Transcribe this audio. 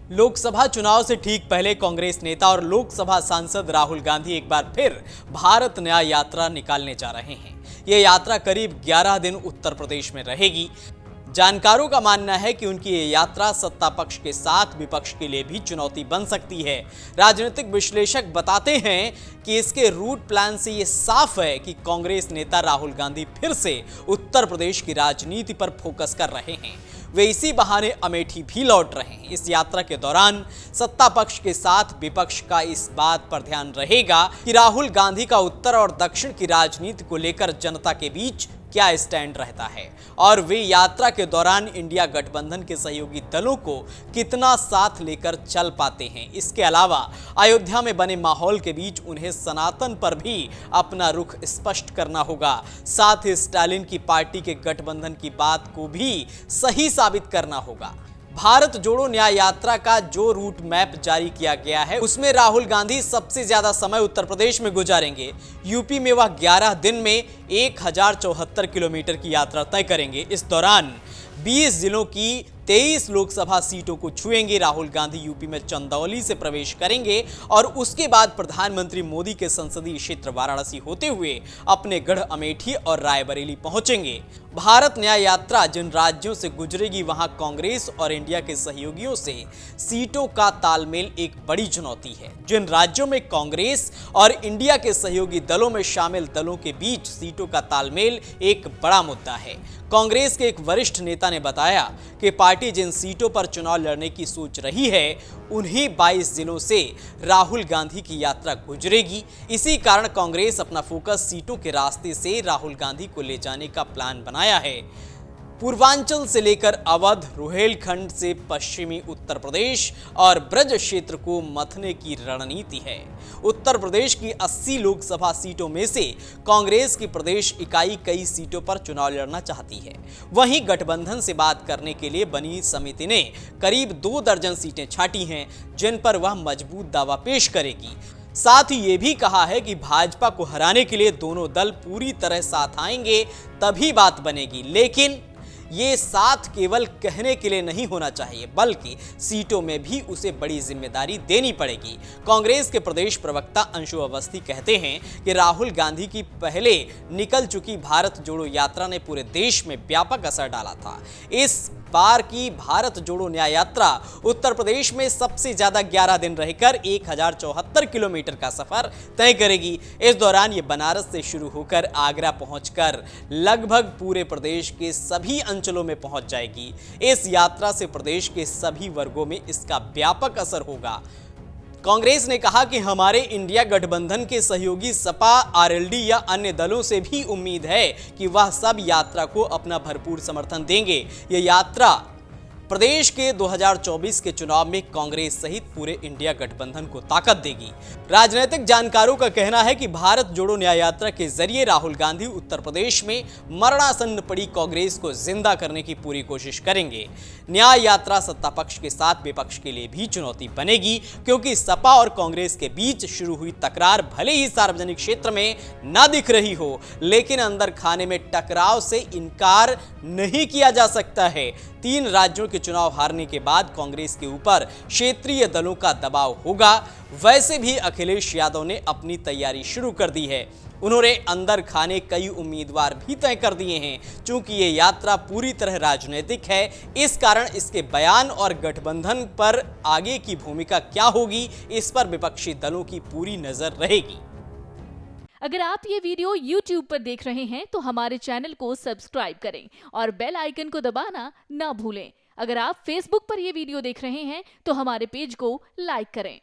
लोकसभा चुनाव से ठीक पहले कांग्रेस नेता और लोकसभा सांसद राहुल गांधी एक बार फिर भारत न्याय यात्रा निकालने जा रहे हैं। यह यात्रा करीब 11 दिन उत्तर प्रदेश में रहेगी। जानकारों का मानना है कि उनकी ये यात्रा सत्ता पक्ष के साथ विपक्ष के लिए भी चुनौती बन सकती है। राजनीतिक विश्लेषक बताते हैं कि इसके रूट प्लान से ये साफ है कि कांग्रेस नेता राहुल गांधी फिर से उत्तर प्रदेश की राजनीति पर फोकस कर रहे हैं। वे इसी बहाने अमेठी भी लौट रहे हैं। इस यात्रा के दौरान सत्ता पक्ष के साथ विपक्ष का इस बात पर ध्यान रहेगा कि राहुल गांधी का उत्तर और दक्षिण की राजनीति को लेकर जनता के बीच क्या स्टैंड रहता है और वे यात्रा के दौरान इंडिया गठबंधन के सहयोगी दलों को कितना साथ लेकर चल पाते हैं। इसके अलावा अयोध्या में बने माहौल के बीच उन्हें सनातन पर भी अपना रुख स्पष्ट करना होगा। साथ ही स्टालिन की पार्टी के गठबंधन की बात को भी सही साबित करना होगा। भारत जोड़ो न्याय यात्रा का जो रूट मैप जारी किया गया है उसमें राहुल गांधी सबसे ज्यादा समय उत्तर प्रदेश में गुजारेंगे। यूपी में वह 11 दिन में 1074 किलोमीटर की यात्रा तय करेंगे। इस दौरान 20 जिलों की 23 लोकसभा सीटों को छुएंगे। राहुल गांधी यूपी में चंदौली से प्रवेश करेंगे और उसके बाद प्रधानमंत्री मोदी के संसदीय क्षेत्र वाराणसी होते हुए अपने गढ़ अमेठी और रायबरेली पहुंचेंगे। भारत न्याय यात्रा जिन राज्यों से गुजरेगी वहां कांग्रेस और इंडिया के सहयोगियों से सीटों का तालमेल एक बड़ी चुनौती है। जिन राज्यों में कांग्रेस और इंडिया के सहयोगी दलों में शामिल दलों के बीच सीटों का तालमेल एक बड़ा मुद्दा है। कांग्रेस के एक वरिष्ठ नेता ने बताया कि पार्टी जिन सीटों पर चुनाव लड़ने की सोच रही है उन्हीं 22 जिलों से राहुल गांधी की यात्रा गुजरेगी। इसी कारण कांग्रेस अपना फोकस सीटों के रास्ते से राहुल गांधी को ले जाने का प्लान बनाया है। पूर्वांचल से लेकर अवध, रुहेलखंड से पश्चिमी उत्तर प्रदेश और ब्रज क्षेत्र को मथने की रणनीति है। उत्तर प्रदेश की 80 लोकसभा सीटों में से कांग्रेस की प्रदेश इकाई कई सीटों पर चुनाव लड़ना चाहती है। वहीं गठबंधन से बात करने के लिए बनी समिति ने करीब 2 दर्जन सीटें छांटी हैं जिन पर वह मजबूत दावा पेश करेगी। साथ ही ये भी कहा है कि भाजपा को हराने के लिए दोनों दल पूरी तरह साथ आएंगे तभी बात बनेगी। लेकिन ये साथ केवल कहने के लिए नहीं होना चाहिए बल्कि सीटों में भी उसे बड़ी जिम्मेदारी देनी पड़ेगी। कांग्रेस के प्रदेश प्रवक्ता अंशु अवस्थी कहते हैं कि राहुल गांधी की पहले निकल चुकी भारत जोड़ो यात्रा ने पूरे देश में व्यापक असर डाला था। इस बार की भारत जोड़ो न्याय यात्रा उत्तर प्रदेश में सबसे ज्यादा 11 दिन रहकर 1074 किलोमीटर का सफर तय करेगी। इस दौरान ये बनारस से शुरू होकर आगरा पहुंचकर लगभग पूरे प्रदेश के सभी अंचलों में पहुंच जाएगी। इस यात्रा से प्रदेश के सभी वर्गों में इसका व्यापक असर होगा। कांग्रेस ने कहा कि हमारे इंडिया गठबंधन के सहयोगी सपा, आरएलडी या अन्य दलों से भी उम्मीद है कि वह सब यात्रा को अपना भरपूर समर्थन देंगे। यह यात्रा प्रदेश के 2024 के चुनाव में कांग्रेस सहित पूरे इंडिया गठबंधन को ताकत देगी। राजनीतिक जानकारों का कहना है कि भारत जोड़ो न्याय यात्रा के जरिए राहुल गांधी उत्तर प्रदेश में मरणासन्न पड़ी कांग्रेस को जिंदा करने की पूरी कोशिश करेंगे। न्याय यात्रा सत्ता पक्ष के साथ विपक्ष के लिए भी चुनौती बनेगी क्योंकि सपा और कांग्रेस के बीच शुरू हुई तकरार भले ही सार्वजनिक क्षेत्र में न दिख रही हो लेकिन अंदर खाने में टकराव से इनकार नहीं किया जा सकता है। 3 राज्यों के चुनाव हारने के बाद कांग्रेस के ऊपर क्षेत्रीय दलों का दबाव होगा। वैसे भी अखिलेश यादव ने अपनी तैयारी शुरू कर दी है। उन्होंने अंदर खाने कई उम्मीदवार भी तय कर दिए हैं। चूंकि ये यात्रा पूरी तरह राजनीतिक है इस कारण इसके बयान और गठबंधन पर आगे की भूमिका क्या होगी इस पर विपक्षी दलों की पूरी नजर रहेगी। अगर आप ये वीडियो YouTube पर देख रहे हैं तो हमारे चैनल को सब्सक्राइब करें और बेल आइकन को दबाना ना भूलें। अगर आप Facebook पर ये वीडियो देख रहे हैं तो हमारे पेज को लाइक करें।